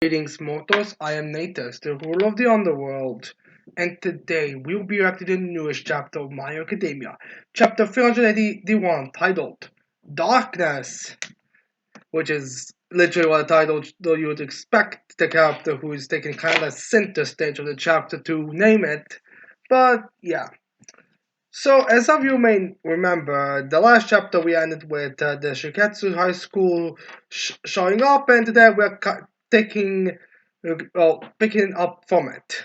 Greetings, mortals. I am Natus, the ruler of the underworld, and today we will be reacting to the newest chapter of My Hero Academia, chapter 381, titled Darkness, which is literally what the title though you would expect the character who is taking kind of the center stage of the chapter to name it. But yeah. So, as some of you may remember, the last chapter we ended with the Shiketsu High School showing up, and today we're taking, picking up from it.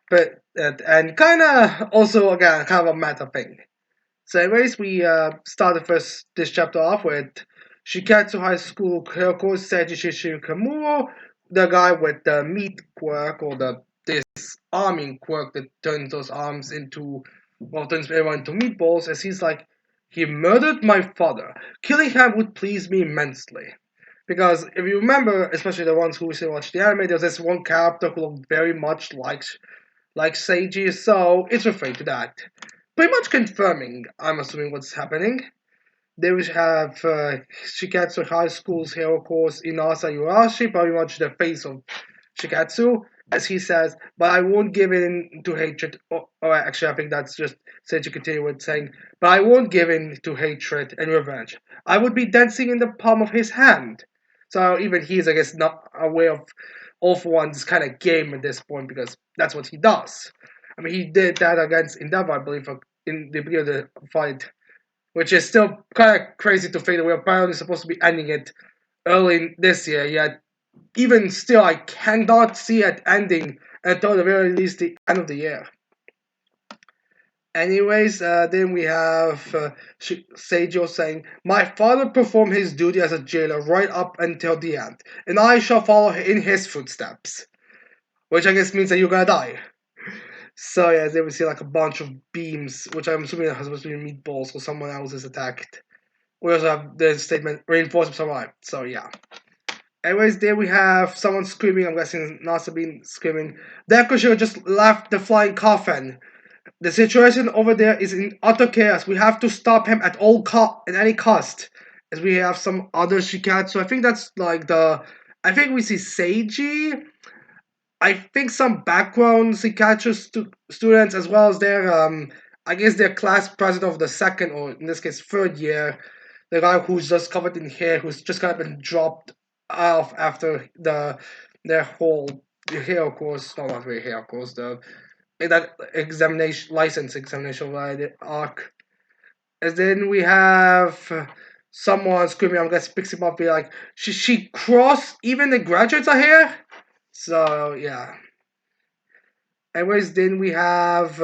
But and kind of also again kind of a meta thing. So, anyways, we started first this chapter off with Shiketsu High School Kyoko Seiji Kamuro, the guy with the meat quirk or the arming quirk that turns those arms into, well, turns everyone into meatballs, as he's like, he murdered my father. Killing him would please me immensely. Because if you remember, especially the ones who recently watched the anime, there's this one character who looked very much like Seiji, so it's referring to that. Pretty much confirming, I'm assuming, what's happening. They will have Shiketsu High School's hero course Inasa Yurashi, pretty much the face of Shiketsu, as he says, but I won't give in to hatred. Or actually, I think that's just Seiji continuing saying, but I won't give in to hatred and revenge. I would be dancing in the palm of his hand. So even he's, I guess, not aware of All For One's kind of game at this point because that's what he does. I mean, he did that against Endeavor, I believe, in the beginning of the fight, which is still kind of crazy to think that we're apparently supposed to be ending it early this year, yet even still, I cannot see it ending until the very least the end of the year. Anyways, then we have Seijo saying, my father performed his duty as a jailer right up until the end, and I shall follow in his footsteps. Which I guess means that you're gonna die. So yeah, then we see like a bunch of beams, which I'm assuming are supposed to be meatballs or someone else is attacked. We also have the statement, reinforcements arrived, so yeah. Anyways, there we have someone screaming. I'm guessing Nasabine screaming. Dekusho just left the flying coffin. The situation over there is in utter chaos. We have to stop him at at any cost. As we have some other Shikatsu. I think that's like the. I think we see Seiji. I think some background Shikatsu students as well as their I guess their class president of the second or in this case third year. The guy who's just covered in hair, who's just kind of been dropped off after their whole hair course, no, not really hair course, that examination license examination by the arc. And then we have someone screaming. I'm guessing picks him up. Be like, she crossed. Even the graduates are here. So yeah. Anyways, then we have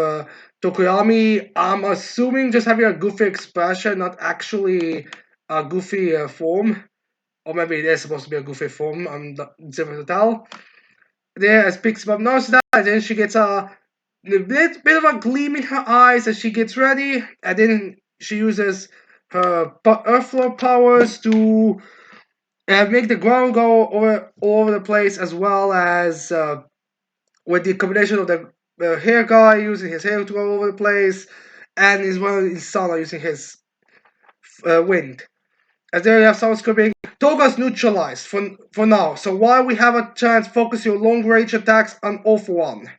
Tokoyami. I'm assuming just having a goofy expression, not actually a goofy form. Or maybe it is supposed to be a goofy form. I'm not able to tell. There, as picks him up, notice that, and then she gets a bit of a gleam in her eyes as she gets ready, and then she uses her earthflow powers to make the ground go all over the place, as well as with the combination of the hair guy using his hair to go all over the place, and as well as Insana using his wind. As there you have someone screaming, Toga's neutralized for now, so while we have a chance, focus your long range attacks on All For One.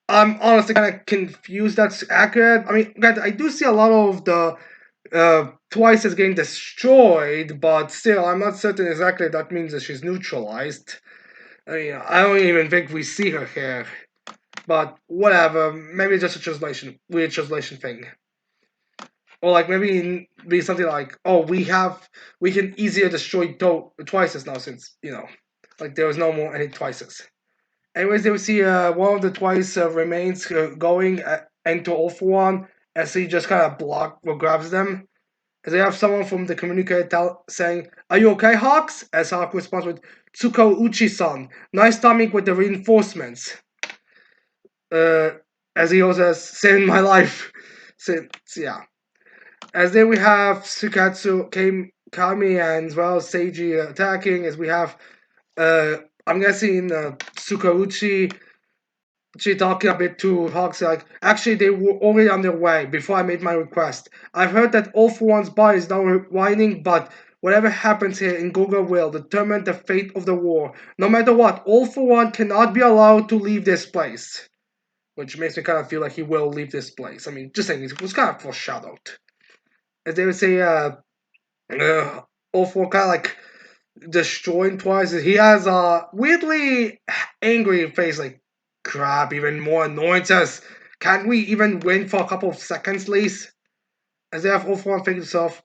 I'm honestly kind of confused that's accurate. I mean, I do see a lot of the Twice is getting destroyed, but still, I'm not certain exactly that means that she's neutralized. I mean, I don't even think we see her here. But whatever, maybe it's just a weird translation thing. Or like maybe be something like, oh, we can easier destroy Twices now since, like there was no more any Twices. Anyways, they will see one of the Twice remains going into All For One as he just kind of grabs them. As they have someone from the communicator saying, are you okay, Hawks? As Hawk responds with, Tsuko Uchi-san, nice timing with the reinforcements. Uh, as he also has saved my life. Since, yeah. As then we have Sukatsu, Kami, and as well as Seiji attacking. As we have, I'm guessing Sukauchi. She talking a bit to Hawks like, actually they were already on their way before I made my request. I've heard that All For One's body is now whining, but Whatever happens here in Google will determine the fate of the war. No matter what, All For One cannot be allowed to leave this place. Which makes me kind of feel like he will leave this place. I mean, just saying, it was kind of foreshadowed. As they would say, All For One kind of like destroying twice. He has a weirdly angry face, like, crap, even more annoyances. Can't we even win for a couple of seconds, please? As they have all for one thinking to himself,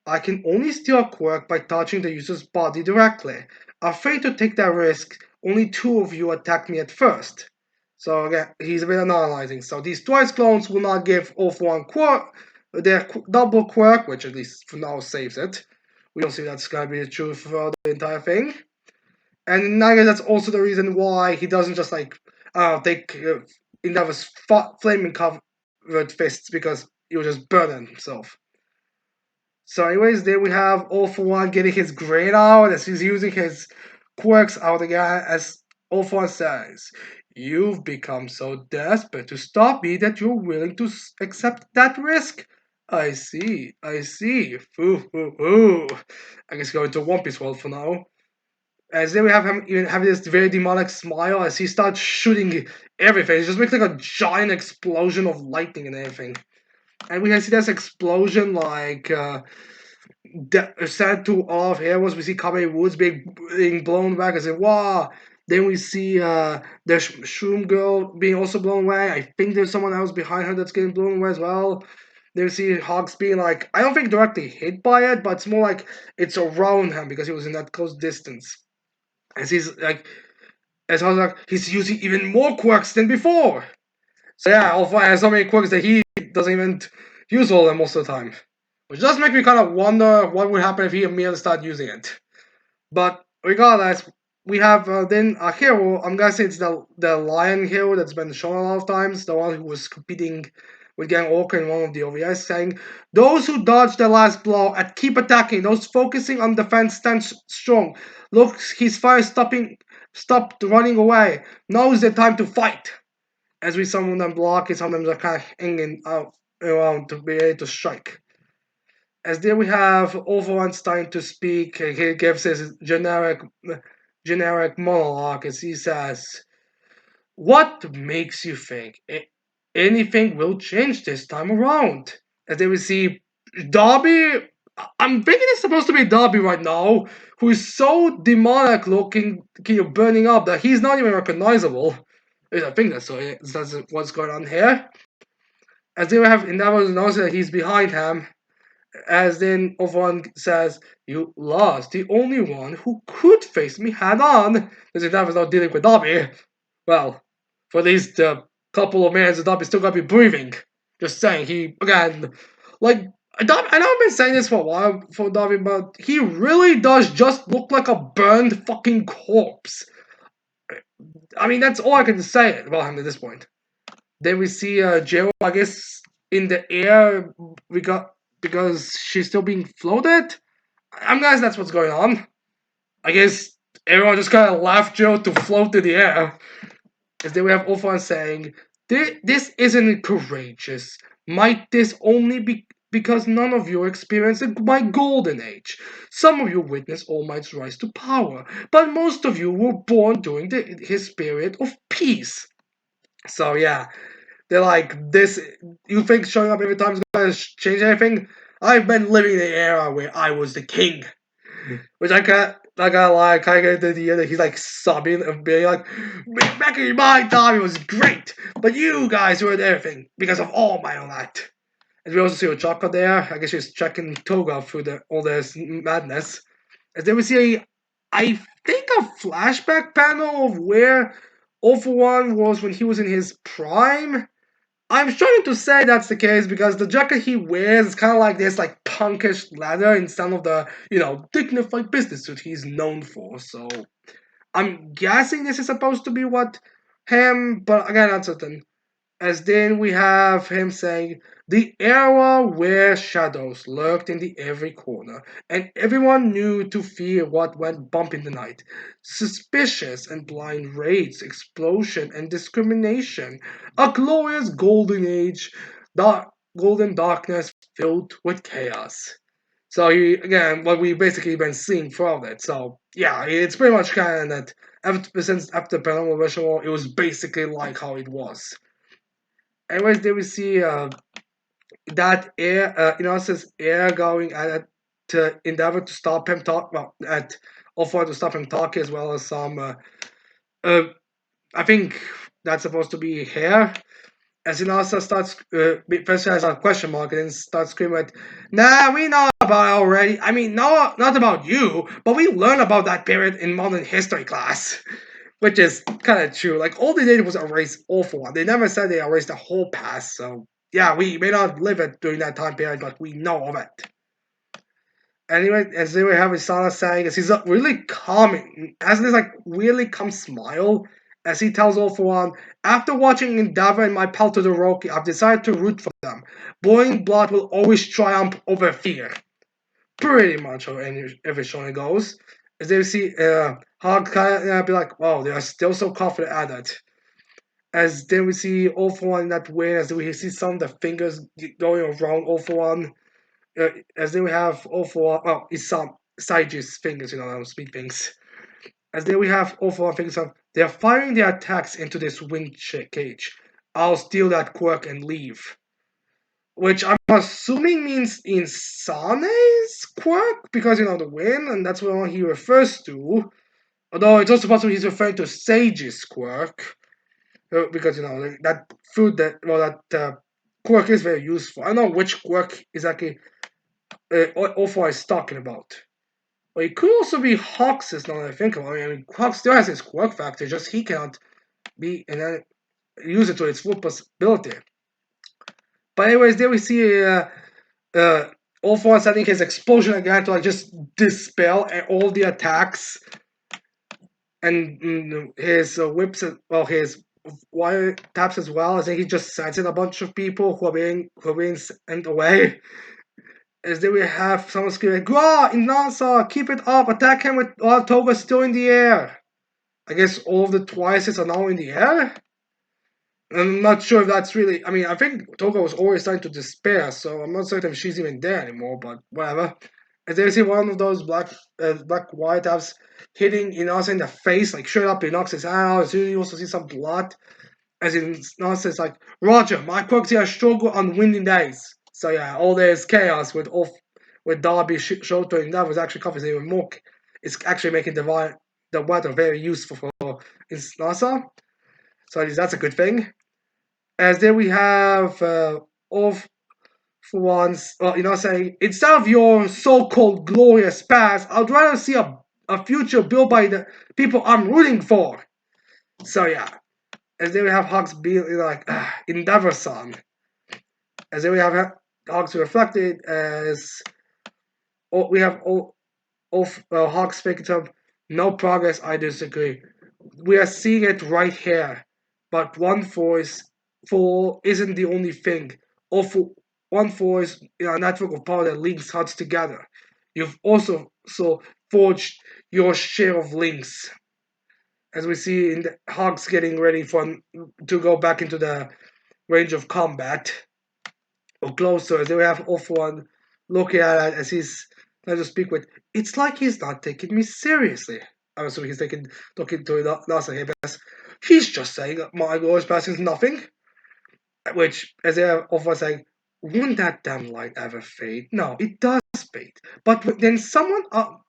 I can only steal a quirk by touching the user's body directly. Afraid to take that risk, only two of you attacked me at first. So again, he's a bit analyzing. So these twice clones will not give all for one quirk, their double quirk, which at least for now saves it. We don't see that's gonna be the truth for the entire thing. And I guess that's also the reason why he doesn't just like take Endeavor's flaming covered fists, because he will just burn himself. So, anyways, there we have All For One getting his grade out as he's using his quirks out again. As All For One says, "You've become so desperate to stop me that you're willing to accept that risk." I see, I see. Foo, foo, foo. I guess go into One Piece world for now. As then we have him even having this very demonic smile as he starts shooting everything. It just makes like a giant explosion of lightning and everything. And we can see this explosion like sent to all of heroes. We see Kame Woods being blown back. I say, wow. Then we see the Shroom Girl being also blown away. I think there's someone else behind her that's getting blown away as well. Then we see Hawks being like, I don't think directly hit by it, but it's more like it's around him because he was in that close distance. As he's like, as I was like, he's using even more quirks than before. So yeah, Alpha has so many quirks that he doesn't even use all of them most of the time. Which does make me kind of wonder what would happen if he immediately started using it. But regardless, we have then a hero. I'm gonna say it's the lion hero that's been shown a lot of times. The one who was competing with Gang Orca in one of the OVS, saying, "Those who dodge the last blow and keep attacking, those focusing on defense stand strong. Look, his fire stopped running away. Now is the time to fight." As we some of them block it, some of them are kind of hanging out around to be able to strike. As there we have Overone starting to speak. He gives his generic monologue as he says, "What makes you think anything will change this time around?" As they we see Darby. I'm thinking it's supposed to be Darby right now, who is so demonic looking, burning up that he's not even recognizable. I think that's what's going on here. As they have Endeavor knows that he's behind him, as then Ovon says, "You lost the only one who could face me head on." As Endeavor's not dealing with Dobby. Well, for at least a couple of minutes, Dobby's still gonna be breathing. Just saying, he, again, like, Dobby, I know I've been saying this for a while for Dobby, but he really does just look like a burned fucking corpse. I mean, that's all I can say about him at this point. Then we see Jero, I guess, in the air we got because she's still being floated. I'm guessing that's what's going on. I guess everyone just kind of left Jero to float in the air. As then we have Ophan saying, "This isn't courageous. Might this only be because none of you experienced my golden age? Some of you witnessed All Might's rise to power, but most of you were born during his period of peace." So yeah, they're like, "This, you think showing up every time is gonna change anything? I've been living in the era where I was the king." Which I got like, I get the idea that he's like sobbing and being like, "Back in my time, it was great, but you guys ruined everything because of All Might and that." And we also see Ochako there. I guess she's checking Toga through all this madness. And then we see, I think, a flashback panel of where All For One was when he was in his prime. I'm struggling to say that's the case because the jacket he wears is kind of like this, like punkish leather instead of the, dignified business suit he's known for. So I'm guessing this is supposed to be what him, but again, uncertain. As then we have him saying, "The era where shadows lurked in the every corner, and everyone knew to fear what went bump in the night. Suspicious and blind raids, explosion and discrimination. A glorious golden age, golden darkness filled with chaos." So he again, what we basically been seeing throughout it. So yeah, it's pretty much kind of that since after Paranormal Ritual, it was basically like how it was. Anyways, there we see that air, Innocent's air going at it to endeavor to stop him talk. Well, at offer to stop him talking as well as some. Uh, I think that's supposed to be hair. As Inasa starts, first has a question mark and then starts screaming like, "Nah, we know about it already. I mean, no, not about you, but we learned about that period in modern history class." Which is kind of true. Like, all they did was erase awful one. They never said they erased the whole past, so yeah, we may not live it during that time period, but we know of it. Anyway, as they were having Sana saying, as he's really calming, has this like really calm smile, as he tells all for one, after watching Endeavor and my pal Todoroki, I've decided to root for them. Boiling blood will always triumph over fear. Pretty much how every shonen goes. As they see Hog kind of be like, wow, they are still so confident at it. As then we see all for one in that way, as we see some of the fingers going around all for one as they will have all for well, it's some Saiji's fingers, speed things. As they will have all for fingers of they are firing their attacks into this wind cage. I'll steal that quirk and leave. Which I'm assuming means Insane's quirk, because the wind, and that's what he refers to. Although it's also possible he's referring to Sage's quirk. Because that food that that quirk is very useful. I don't know which quirk exactly Ofo is talking about. Well, it could also be Hawks' now that I think about it. I mean, Hawks still has his quirk factor, just he cannot be and then use it to its full possibility. But anyways, there we see all for sending his explosion again to like just dispel all the attacks, and his whips, his wire taps as well. I think he just sends in a bunch of people who are being sent away. Is that we have someone screaming, "Gra! Inasa! Keep it up! Attack him with while Toga's still in the air!" I guess all of the twices are now in the air? I'm not sure if that's really. I mean, I think Toga was always starting to despair, so I'm not certain if she's even there anymore, but whatever. As they see one of those black wire taps hitting Inasa in the face, like straight up, he knocks his hand out. As soon as you also see some blood. As Inasa is like, Roger, my quirks here struggle on windy days. So yeah, all this chaos with Darby Shoto and that was actually covers even more. It's actually making the weather very useful for NASA. So that's a good thing. As then we have off for once, saying instead of your so-called glorious past, I'd rather see a future built by the people I'm rooting for. So yeah, as then we have Hawks be like Endeavor-san. As then we have Hawks reflected as we have Hawks speaking of no progress. I disagree. We are seeing it right here, but one force four isn't the only thing. Or for one force in a network of power that links hearts together. You've also forged your share of links. As we see in the Hawks getting ready to go back into the range of combat or closer. They have off one looking at it as he's trying to speak with. It's like he's not taking me seriously. I'm assuming he's talking to Nasa here, but he's just saying my glorious past is nothing. Which, as they are off one saying, won't that damn light ever fade? No, it does fade. But then someone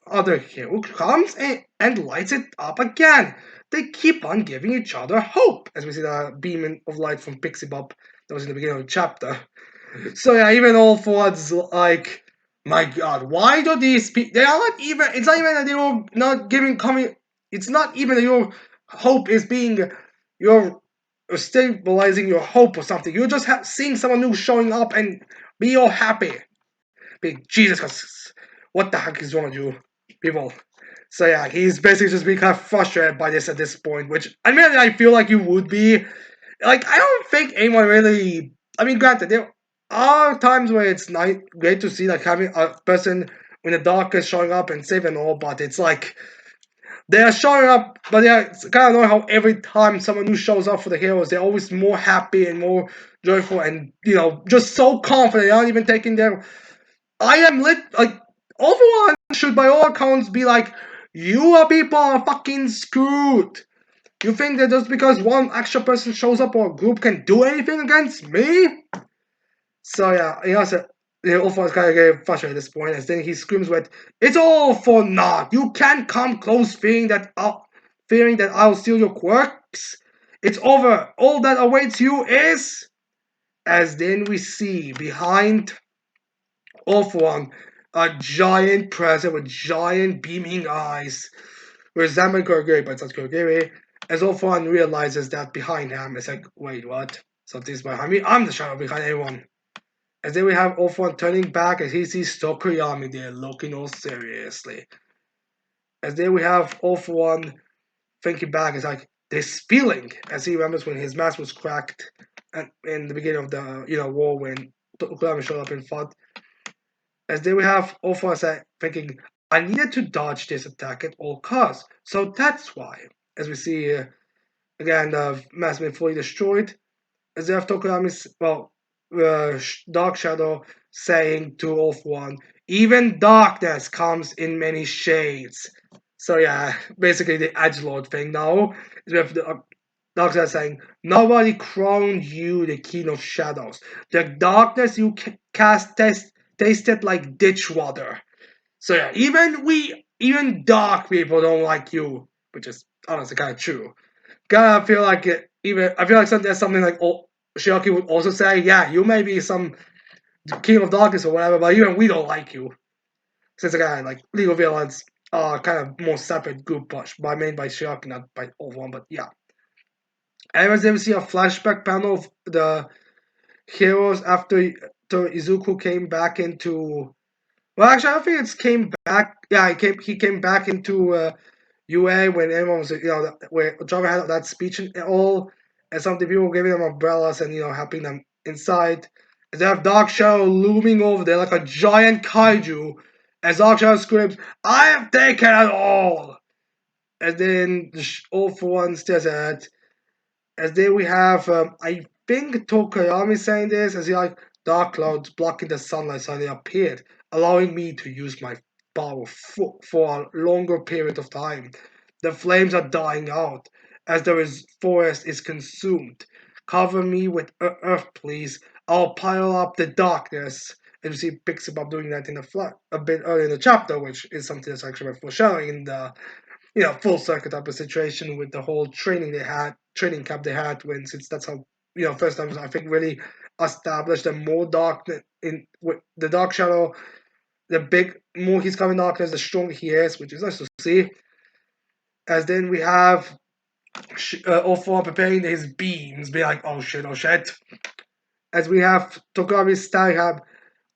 other hero comes and lights it up again. They keep on giving each other hope, as we see the beam of light from Pixie Bob that was in the beginning of the chapter. So yeah, even all forwards like, my God, why do these people? They are not even. It's not even that they were not giving coming. It's not even that your hope is being your stabilizing your hope or something. You're just seeing someone new showing up and be all happy. Jesus, what the heck is wrong with you people? So yeah, he's basically just being kind of frustrated by this at this point. Which I mean, I feel like you would be. Like, I don't think anyone really. I mean, granted, there are times where it's great to see like having a person in the darkness showing up and saving all, but it's like they are showing up, but yeah, it's kind of annoying how every time someone new shows up for the heroes, they're always more happy and more joyful and just so confident. They're not even taking their. I am lit like Overone should by all accounts be like, you are people are fucking screwed. You think that just because one extra person shows up or a group can do anything against me? So yeah, he also Ulfar is kind of getting frustrated at this point, as then he screams with, "It's all for naught! You can't come close, fearing that I'll steal your quirks. It's over. All that awaits you is." As then we see behind Ulfar a giant present with giant beaming eyes, resembling Kurogiri, but it's not Kurogiri. As Ulfar realizes that behind him, it's like, wait, what? Something's behind me. I'm the shadow behind everyone. And then we have Ulfar turning back as he sees Tokoyami there looking all seriously. As then we have Ulfar thinking back, it's like this feeling as he remembers when his mask was cracked in the beginning of the war when Tokoyami showed up and fought. As then we have Ulfar thinking, I needed to dodge this attack at all costs, so that's why. As we see again, the mask being fully destroyed. As they have Tokoyami's Dark Shadow saying to Ulfwan, even darkness comes in many shades. So yeah, basically the edgelord thing now is with the Dark Shadow saying, nobody crowned you the King of Shadows. The darkness you cast tasted like ditch water. So yeah, even dark people don't like you, which is honestly kind of true. Kind of feel like I feel like that's something like Shiaki would also say, yeah, you may be some king of darkness or whatever, but even we don't like you. Since again, like League of Villains are kind of more separate group, but made by Shiaki, not by Overone. But yeah. Anyways, then we see a flashback panel of the heroes after Izuku came back into. Well, actually, I don't think it's came back. Yeah, he came back into UA when everyone was, where Java had that speech and all, and some of the people were giving them umbrellas and, helping them inside. And they have Dark Shadow looming over there like a giant kaiju, as Dark Shadow screams, I have taken it all! And then All for One stares at, as then we have, I think Tokoyami saying this, as he like, dark clouds blocking the sunlight suddenly appeared, allowing me to use my power for a longer period of time. The flames are dying out as the forest is consumed. Cover me with earth, please. I'll pile up the darkness. And you see, picks up doing that in a bit early in the chapter, which is something that's actually foreshadowing in the full circuit type of situation with the whole training camp they had when since that's how first time I think really established the more darkness in with the Dark Shadow, the big more he's coming darkness, the stronger he is, which is nice to see. As then we have Ulfar preparing his beams, be like, oh shit, oh shit. As we have Togami's Starhab,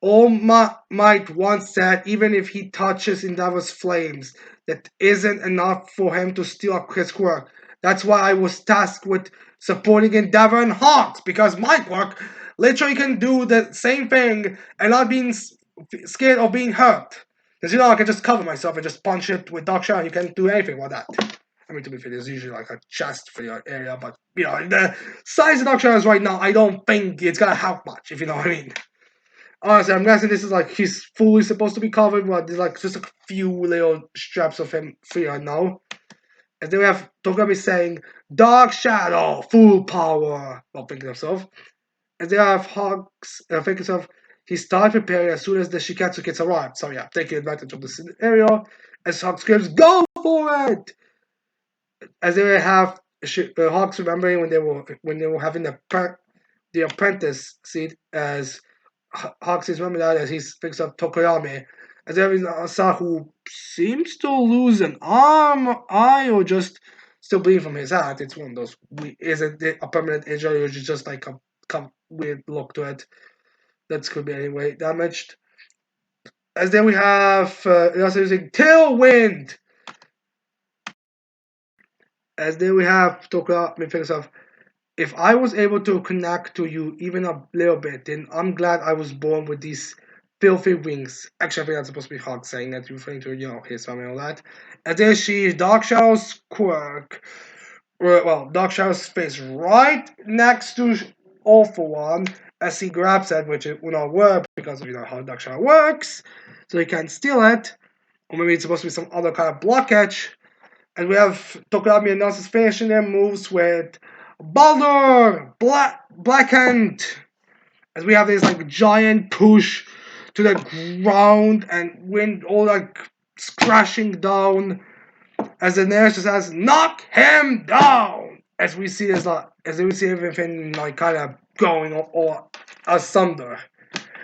all might once said, even if he touches Endeavor's flames, that isn't enough for him to steal his quirk. That's why I was tasked with supporting Endeavor and Hawks, because my quirk literally can do the same thing and not being scared of being hurt. Because I can just cover myself and just punch it with Dark Shadow. You can't do anything with that. I mean, to be fair, there's usually like a chest for your area, but the size of Dark Shadow is right now, I don't think it's gonna help much, if you know what I mean. Honestly, I'm guessing this is like he's fully supposed to be covered, but there's like just a few little straps of him free right now. And then we have Togami saying, Dark Shadow, full power, while thinking of himself. And then I have Hawks thinking himself, he started preparing as soon as the Shikatsu kids arrived. So yeah, taking advantage of the scenario. As Hawk screams, go for it! As they have Hawks remembering when they were having the apprentice seat as Hawks is remember that as he picks up Tokoyami, as there is Asa who seems to lose an eye, or just still bleeding from his heart. It's one of those. Is it a permanent injury, or is it just like a weird look to it? That could be anyway damaged. As then we have also using Tailwind. As then we have Tokoyami picks up. If I was able to connect to you even a little bit, then I'm glad I was born with these filthy wings. Actually, I think that's supposed to be Hawk saying that, referring to, his family and all that. And then she Dark Shadow's quirk. Well, Dark Shadow's face right next to All for One. as he grabs it, which it will not work because of how Dark Shadow works, so he can't steal it, or maybe it's supposed to be some other kind of blockage. And we have Tokurami and Nelson's finishing their moves with Baldur Blackhand, as we have this like giant push to the ground and wind all like crashing down. As the nurse just says, "Knock him down!" As we see everything like kind of going all asunder.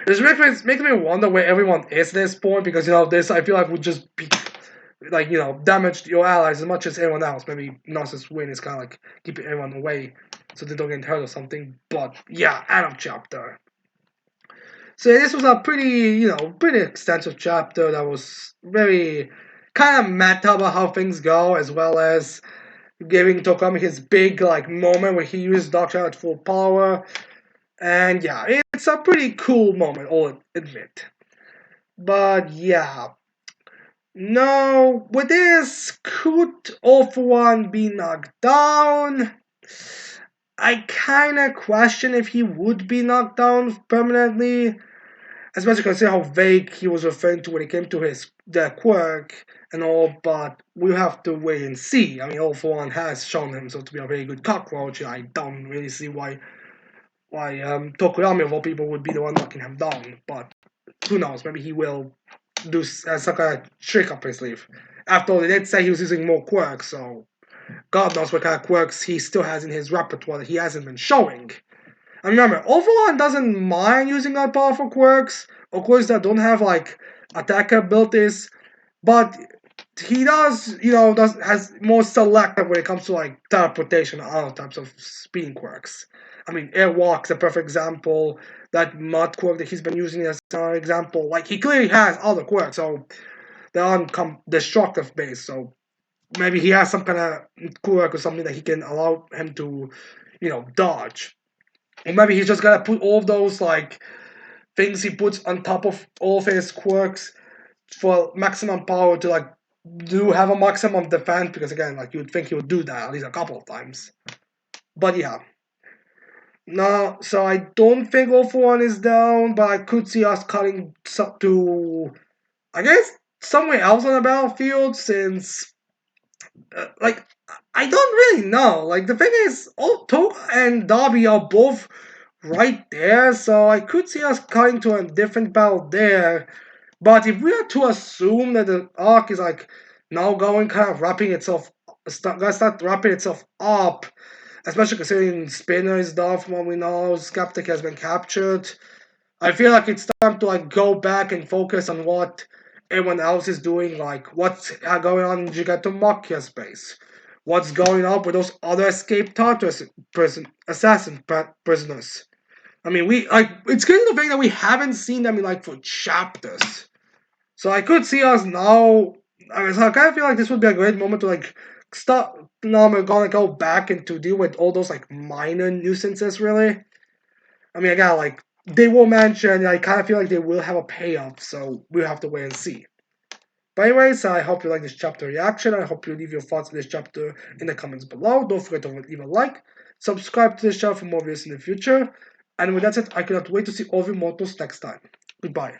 This makes me wonder where everyone is at this point, because this I feel like would just be like damage your allies as much as anyone else. Maybe Narcissus win is kind of like keeping everyone away so they don't get hurt or something. But yeah, end of chapter. So this was a pretty extensive chapter that was very kind of meta about how things go, as well as giving Tokurami his big like moment where he used Dark Shadow at full power. And yeah, it's a pretty cool moment, I'll admit. But yeah. No, with this, could All For One be knocked down? I kinda question if he would be knocked down permanently, especially considering how vague he was referring to when it came to the quirk and all, but we'll have to wait and see. I mean, All For One has shown himself to be a very good cockroach. I don't really see why Tokurami of all people would be the one knocking him down, but who knows, maybe he will do some kind of trick up his sleeve. After all, they did say he was using more quirks, so God knows what kind of quirks he still has in his repertoire that he hasn't been showing. And remember, All For One doesn't mind using that powerful quirks, or quirks that don't have like attack abilities, but he does, has more selective when it comes to like teleportation and other types of speeding quirks. I mean, Airwalk's a perfect example. That mud quirk that he's been using as an example, like he clearly has other quirks, so they're on destructive base. So maybe he has some kind of quirk or something that he can allow him to, dodge. Or maybe he's just gonna put all of those like things he puts on top of all of his quirks for maximum power to like do have a maximum defense, because again, like you would think he would do that at least a couple of times. But yeah. No, so I don't think All For One is down, but I could see us cutting to, I guess, somewhere else on the battlefield, since, like, I don't really know. Like, the thing is, Toga and Darby are both right there, so I could see us cutting to a different battle there. But if we are to assume that the arc is, like, now going kind of gonna start wrapping itself up, especially considering Spinner is down from what we know, Skeptic has been captured. I feel like it's time to like go back and focus on what everyone else is doing, like what's going on in Jigato Makia space. What's going on with those other escaped Tartarus assassin prisoners. I mean, it's kind of the thing that we haven't seen them in like for chapters. So I could see us now. So I kind of feel like this would be a great moment to like start. Now we're gonna go back and to deal with all those like minor nuisances. Really, I mean, again, like they will mention. I kind of feel like they will have a payoff. So we'll have to wait and see. But anyways, I hope you like this chapter reaction. I hope you leave your thoughts on this chapter in the comments below. Don't forget to leave a like, subscribe to this channel for more videos in the future. And with that said, I cannot wait to see all of you mortals next time. Goodbye.